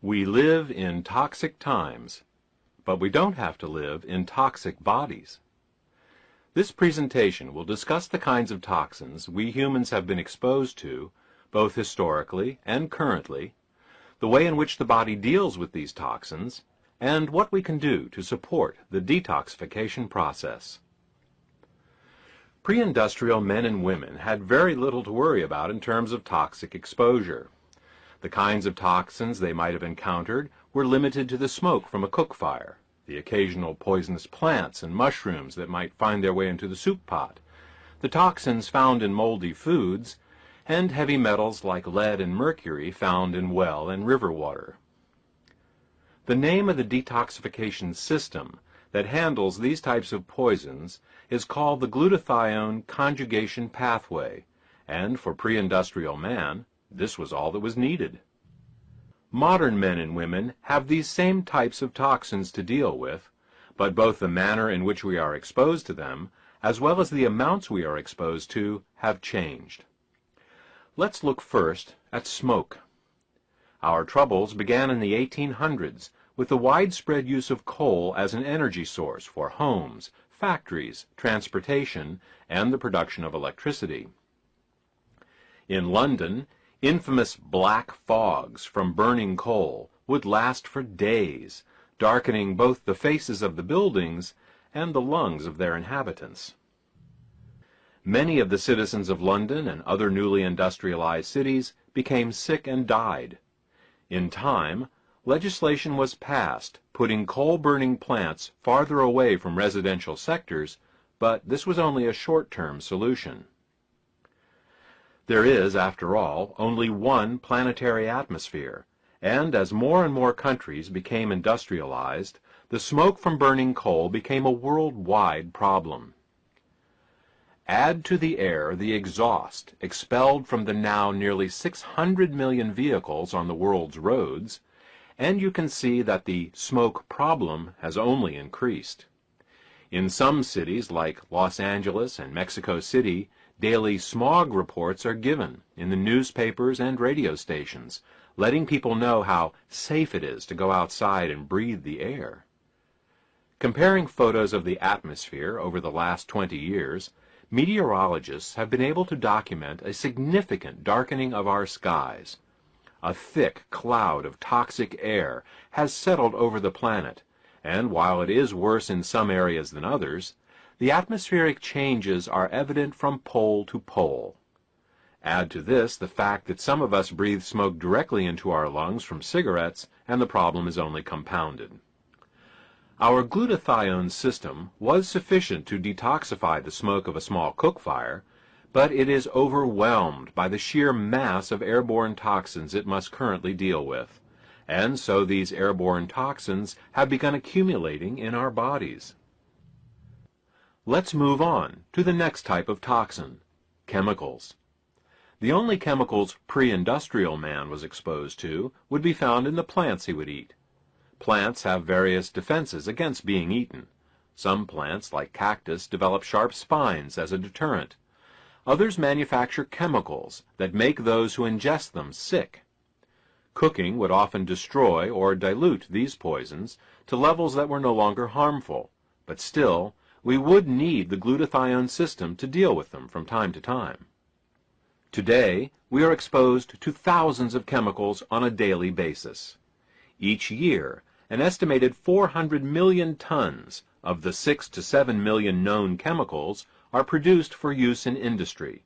We live in toxic times, but we don't have to live in toxic bodies. This presentation will discuss the kinds of toxins we humans have been exposed to, both historically and currently, the way in which the body deals with these toxins, and what we can do to support the detoxification process. Pre-industrial men and women had very little to worry about in terms of toxic exposure. The kinds of toxins they might have encountered were limited to the smoke from a cook fire, the occasional poisonous plants and mushrooms that might find their way into the soup pot, the toxins found in moldy foods, and heavy metals like lead and mercury found in well and river water. The name of the detoxification system that handles these types of poisons is called the glutathione conjugation pathway, and for pre-industrial man, this was all that was needed. Modern men and women have these same types of toxins to deal with, but both the manner in which we are exposed to them, as well as the amounts we are exposed to, have changed. Let's look first at smoke. Our troubles began in the 1800s with the widespread use of coal as an energy source for homes, factories, transportation, and the production of electricity. In London, infamous black fogs from burning coal would last for days, darkening both the faces of the buildings and the lungs of their inhabitants. Many of the citizens of London and other newly industrialized cities became sick and died. In time, legislation was passed putting coal-burning plants farther away from residential sectors, but this was only a short-term solution. There is, after all, only one planetary atmosphere, and as more and more countries became industrialized, the smoke from burning coal became a worldwide problem. Add to the air the exhaust expelled from the now nearly 600 million vehicles on the world's roads, and you can see that the smoke problem has only increased. In some cities like Los Angeles and Mexico City, daily smog reports are given in the newspapers and radio stations, letting people know how safe it is to go outside and breathe the air. Comparing photos of the atmosphere over the last 20 years, meteorologists have been able to document a significant darkening of our skies. A thick cloud of toxic air has settled over the planet, and while it is worse in some areas than others, the atmospheric changes are evident from pole to pole. Add to this the fact that some of us breathe smoke directly into our lungs from cigarettes, and the problem is only compounded. Our glutathione system was sufficient to detoxify the smoke of a small cook fire, but it is overwhelmed by the sheer mass of airborne toxins it must currently deal with, and so these airborne toxins have begun accumulating in our bodies. Let's move on to the next type of toxin, chemicals. The only chemicals pre-industrial man was exposed to would be found in the plants he would eat. Plants have various defenses against being eaten. Some plants, like cactus, develop sharp spines as a deterrent. Others manufacture chemicals that make those who ingest them sick. Cooking would often destroy or dilute these poisons to levels that were no longer harmful, but still, we would need the glutathione system to deal with them from time to time. Today, we are exposed to thousands of chemicals on a daily basis. Each year, an estimated 400 million tons of the 6 to 7 million known chemicals are produced for use in industry.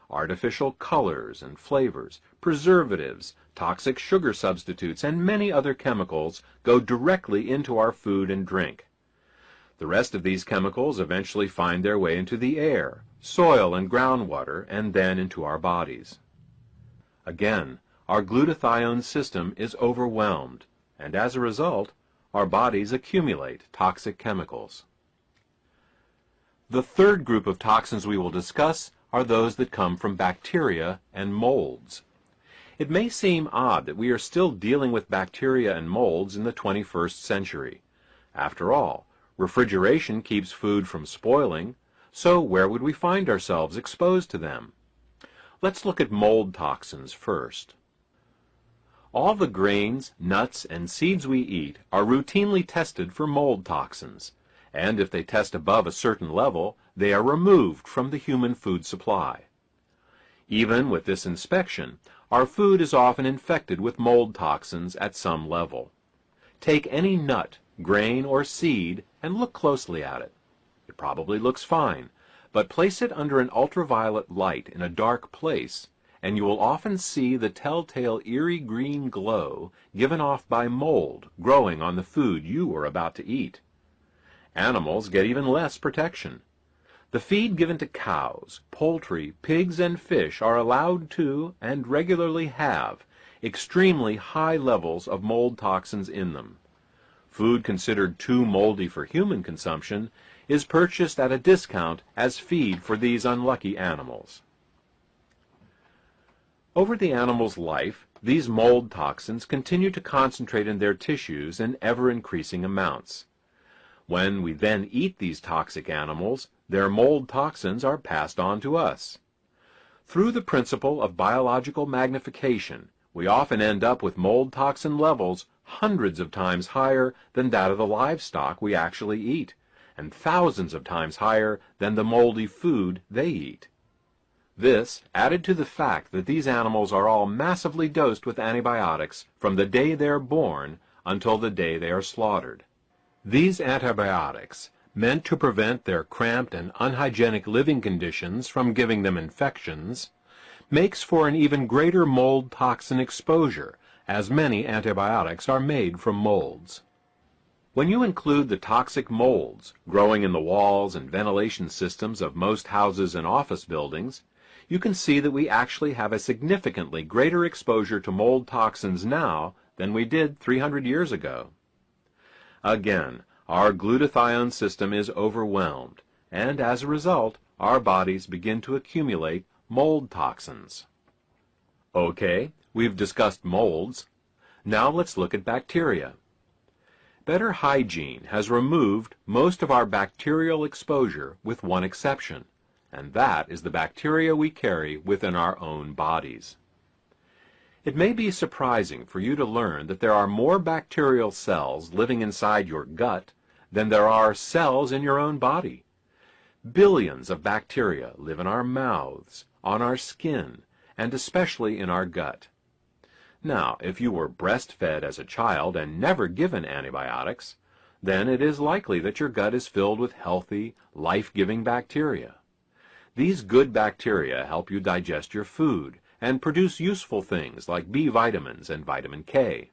Artificial colors and flavors, preservatives, toxic sugar substitutes, and many other chemicals go directly into our food and drink. The rest of these chemicals eventually find their way into the air, soil, and groundwater, and then into our bodies. Again, our glutathione system is overwhelmed, and as a result, our bodies accumulate toxic chemicals. The third group of toxins we will discuss are those that come from bacteria and molds. It may seem odd that we are still dealing with bacteria and molds in the 21st century. After all, refrigeration keeps food from spoiling, so where would we find ourselves exposed to them? Let's look at mold toxins first. All the grains, nuts, and seeds we eat are routinely tested for mold toxins, and if they test above a certain level, they are removed from the human food supply. Even with this inspection, our food is often infected with mold toxins at some level. Take any nut, grain, or seed and look closely at it. It probably looks fine, but place it under an ultraviolet light in a dark place, and you will often see the telltale eerie green glow given off by mold growing on the food you are about to eat. Animals get even less protection. The feed given to cows, poultry, pigs, and fish are allowed to, and regularly have, extremely high levels of mold toxins in them. Food considered too moldy for human consumption is purchased at a discount as feed for these unlucky animals. Over the animal's life, these mold toxins continue to concentrate in their tissues in ever-increasing amounts. When we then eat these toxic animals, their mold toxins are passed on to us. Through the principle of biological magnification, we often end up with mold toxin levels hundreds of times higher than that of the livestock we actually eat, and thousands of times higher than the moldy food they eat. This, added to the fact that these animals are all massively dosed with antibiotics from the day they're born until the day they are slaughtered. These antibiotics, meant to prevent their cramped and unhygienic living conditions from giving them infections, makes for an even greater mold toxin exposure, as many antibiotics are made from molds. When you include the toxic molds growing in the walls and ventilation systems of most houses and office buildings, you can see that we actually have a significantly greater exposure to mold toxins now than we did 300 years ago. Again, our glutathione system is overwhelmed, and as a result, our bodies begin to accumulate mold toxins. Okay, we've discussed molds. Now let's look at bacteria. Better hygiene has removed most of our bacterial exposure with one exception, and that is the bacteria we carry within our own bodies. It may be surprising for you to learn that there are more bacterial cells living inside your gut than there are cells in your own body. Billions of bacteria live in our mouths, on our skin, and especially in our gut. Now, if you were breastfed as a child and never given antibiotics, then it is likely that your gut is filled with healthy, life-giving bacteria. These good bacteria help you digest your food and produce useful things like B vitamins and vitamin K.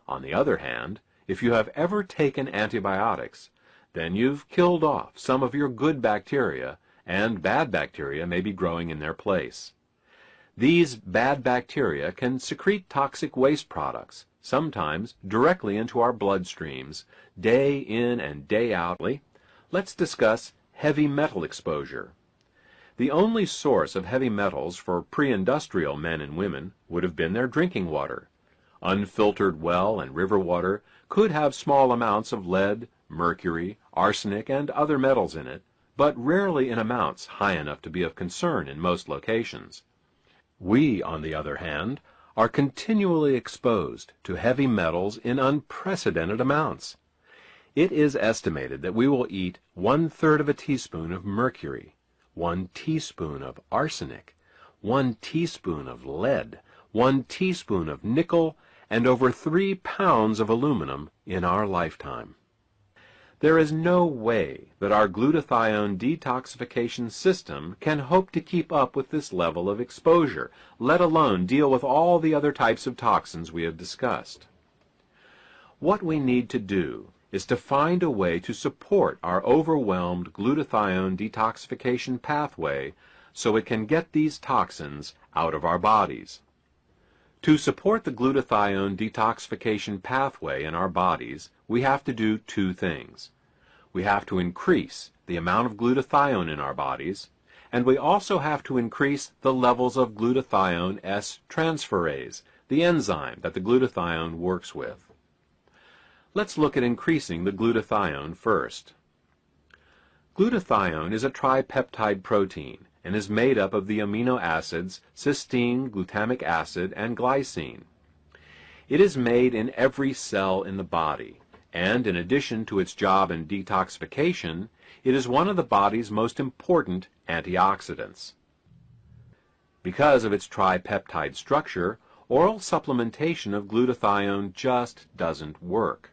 On the other hand, if you have ever taken antibiotics, then you've killed off some of your good bacteria, and bad bacteria may be growing in their place. These bad bacteria can secrete toxic waste products, sometimes directly into our bloodstreams, day in and day out. Let's discuss heavy metal exposure. The only source of heavy metals for pre-industrial men and women would have been their drinking water. Unfiltered well and river water could have small amounts of lead, mercury, arsenic, and other metals in it, but rarely in amounts high enough to be of concern in most locations. We, on the other hand, are continually exposed to heavy metals in unprecedented amounts. It is estimated that we will eat 1/3 of a teaspoon of mercury, 1 teaspoon of arsenic, 1 teaspoon of lead, 1 teaspoon of nickel, and over 3 pounds of aluminum in our lifetime. There is no way that our glutathione detoxification system can hope to keep up with this level of exposure, let alone deal with all the other types of toxins we have discussed. What we need to do is to find a way to support our overwhelmed glutathione detoxification pathway so it can get these toxins out of our bodies. To support the glutathione detoxification pathway in our bodies, we have to do two things. We have to increase the amount of glutathione in our bodies, and we also have to increase the levels of glutathione S-transferase, the enzyme that the glutathione works with. Let's look at increasing the glutathione first. Glutathione is a tripeptide protein and is made up of the amino acids cysteine, glutamic acid, and glycine. It is made in every cell in the body, and in addition to its job in detoxification, it is one of the body's most important antioxidants. Because of its tripeptide structure, oral supplementation of glutathione just doesn't work.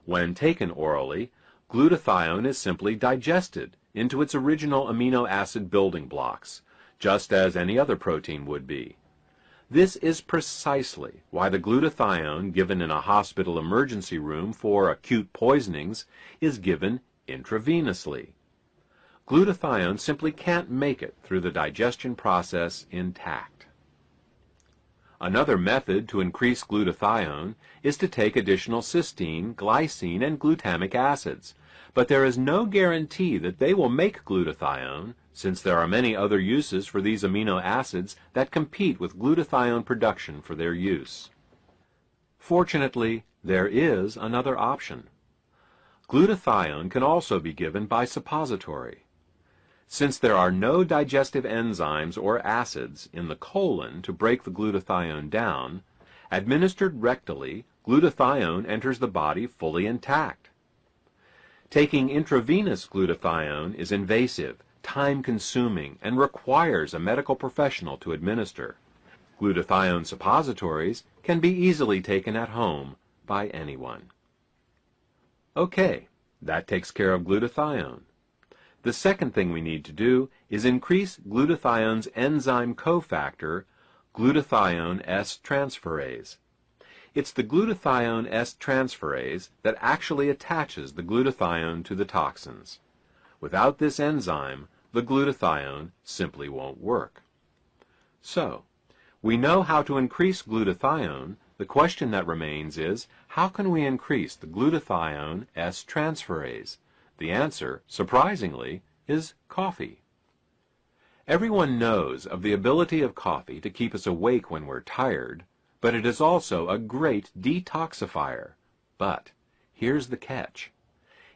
When taken orally, glutathione is simply digested into its original amino acid building blocks, just as any other protein would be. This is precisely why the glutathione given in a hospital emergency room for acute poisonings is given intravenously. Glutathione simply can't make it through the digestion process intact. Another method to increase glutathione is to take additional cysteine, glycine, and glutamic acids, but there is no guarantee that they will make glutathione, since there are many other uses for these amino acids that compete with glutathione production for their use. Fortunately, there is another option. Glutathione can also be given by suppository. Since there are no digestive enzymes or acids in the colon to break the glutathione down, administered rectally, glutathione enters the body fully intact. Taking intravenous glutathione is invasive, time-consuming, and requires a medical professional to administer. Glutathione suppositories can be easily taken at home by anyone. Okay, that takes care of glutathione. The second thing we need to do is increase glutathione's enzyme cofactor, glutathione S-transferase. It's the glutathione S-transferase that actually attaches the glutathione to the toxins. Without this enzyme, the glutathione simply won't work. So, we know how to increase glutathione. The question that remains is, how can we increase the glutathione S-transferase? The answer, surprisingly, is coffee. Everyone knows of the ability of coffee to keep us awake when we're tired, but it is also a great detoxifier. But here's the catch.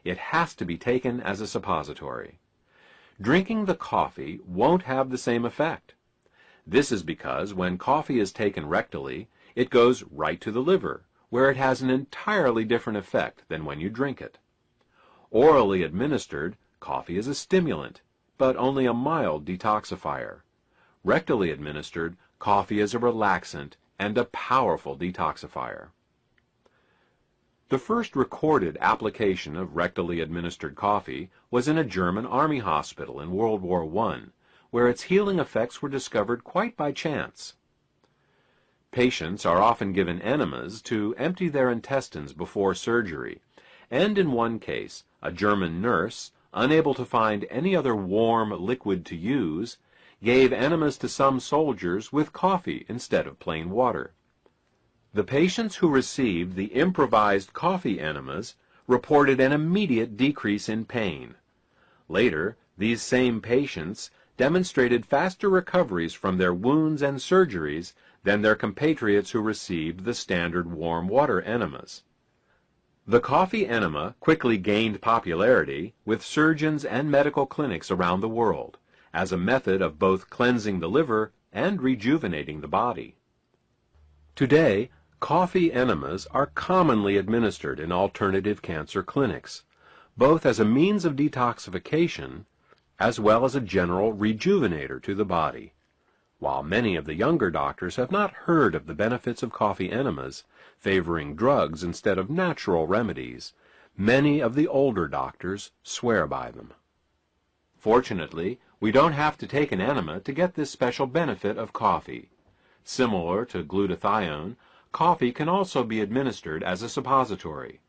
It has to be taken as a suppository. Drinking the coffee won't have the same effect. This is because when coffee is taken rectally, it goes right to the liver, where it has an entirely different effect than when you drink it. Orally administered, coffee is a stimulant, but only a mild detoxifier. Rectally administered, coffee is a relaxant and a powerful detoxifier. The first recorded application of rectally administered coffee was in a German army hospital in World War I, where its healing effects were discovered quite by chance. Patients are often given enemas to empty their intestines before surgery, and in one case, a German nurse, unable to find any other warm liquid to use, gave enemas to some soldiers with coffee instead of plain water. The patients who received the improvised coffee enemas reported an immediate decrease in pain. Later, these same patients demonstrated faster recoveries from their wounds and surgeries than their compatriots who received the standard warm water enemas. The coffee enema quickly gained popularity with surgeons and medical clinics around the world as a method of both cleansing the liver and rejuvenating the body. Today, coffee enemas are commonly administered in alternative cancer clinics, both as a means of detoxification as well as a general rejuvenator to the body. While many of the younger doctors have not heard of the benefits of coffee enemas, favoring drugs instead of natural remedies, many of the older doctors swear by them. Fortunately, we don't have to take an enema to get this special benefit of coffee. Similar to glutathione, coffee can also be administered as a suppository.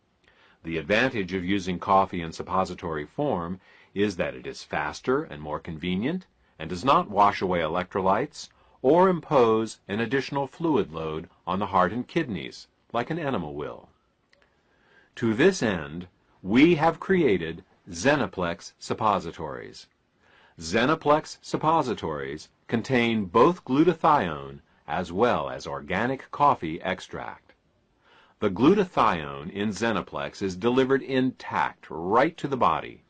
The advantage of using coffee in suppository form is that it is faster and more convenient, and does not wash away electrolytes or impose an additional fluid load on the heart and kidneys, like an enema will. To this end, we have created Xenoplex suppositories. Xenoplex suppositories contain both glutathione as well as organic coffee extract. The glutathione in Xenoplex is delivered intact right to the body,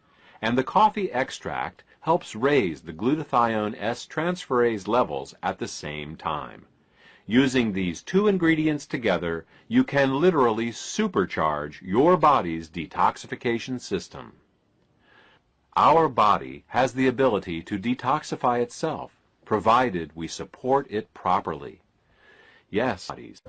and the coffee extract helps raise the glutathione S-transferase levels at the same time. Using these two ingredients together, you can literally supercharge your body's detoxification system. Our body has the ability to detoxify itself, provided we support it properly. Yes, bodies.